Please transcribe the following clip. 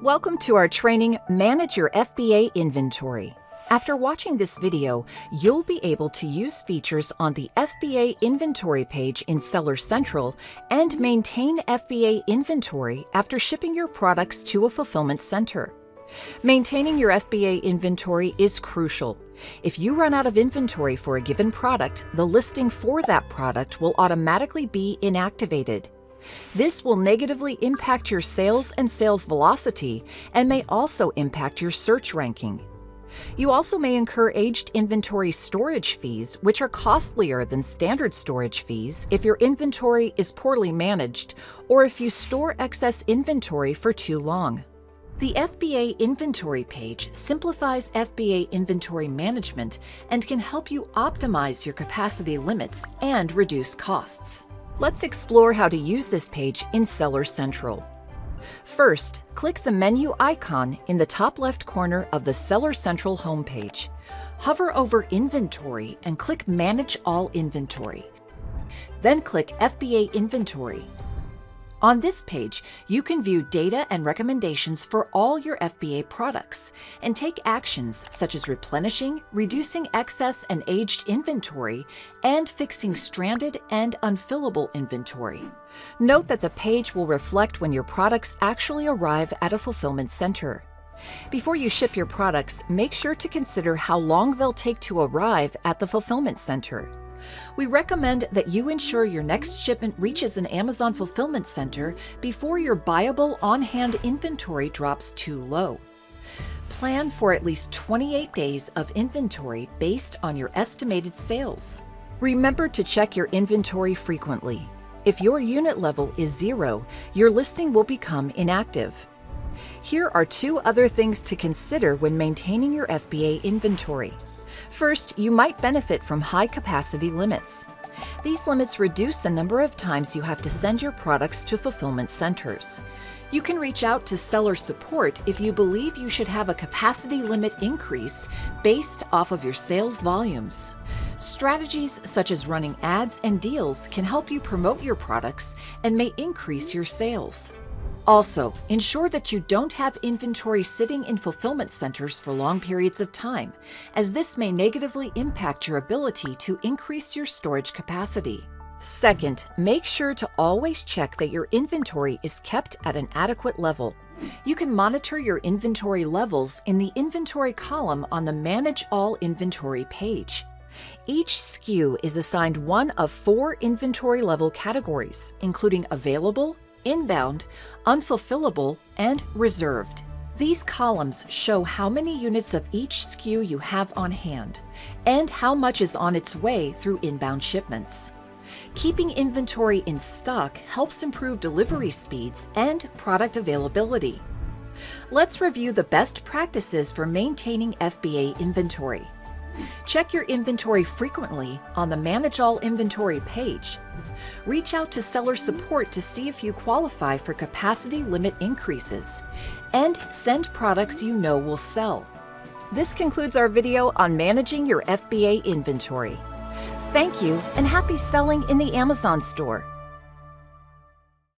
Welcome to our training, Manage Your FBA Inventory. After watching this video, you'll be able to use features on the FBA inventory page in Seller Central and maintain FBA inventory after shipping your products to a fulfillment center. Maintaining your FBA inventory is crucial. If you run out of inventory for a given product, the listing for that product will automatically be inactivated. This will negatively impact your sales and sales velocity and may also impact your search ranking. You also may incur aged inventory storage fees, which are costlier than standard storage fees if your inventory is poorly managed or if you store excess inventory for too long. The FBA inventory page simplifies FBA inventory management and can help you optimize your capacity limits and reduce costs. Let's explore how to use this page in Seller Central. First, click the menu icon in the top left corner of the Seller Central homepage. Hover over Inventory and click Manage All Inventory. Then click FBA Inventory. On this page, you can view data and recommendations for all your FBA products and take actions such as replenishing, reducing excess and aged inventory, and fixing stranded and unfillable inventory. Note that the page will reflect when your products actually arrive at a fulfillment center. Before you ship your products, make sure to consider how long they'll take to arrive at the fulfillment center. We recommend that you ensure your next shipment reaches an Amazon fulfillment center before your buyable on-hand inventory drops too low. Plan for at least 28 days of inventory based on your estimated sales. Remember to check your inventory frequently. If your unit level is 0, your listing will become inactive. Here are 2 other things to consider when maintaining your FBA inventory. First, you might benefit from high capacity limits. These limits reduce the number of times you have to send your products to fulfillment centers. You can reach out to seller support if you believe you should have a capacity limit increase based off of your sales volumes. Strategies such as running ads and deals can help you promote your products and may increase your sales. Also, ensure that you don't have inventory sitting in fulfillment centers for long periods of time, as this may negatively impact your ability to increase your storage capacity. Second, make sure to always check that your inventory is kept at an adequate level. You can monitor your inventory levels in the inventory column on the Manage All Inventory page. Each SKU is assigned one of 4 inventory level categories, including available, inbound, unfulfillable, and reserved. These columns show how many units of each SKU you have on hand and how much is on its way through inbound shipments. Keeping inventory in stock helps improve delivery speeds and product availability. Let's review the best practices for maintaining FBA inventory. Check your inventory frequently on the Manage All Inventory page. Reach out to seller support to see if you qualify for capacity limit increases, and send products you know will sell. This concludes our video on managing your FBA inventory. Thank you, and happy selling in the Amazon store.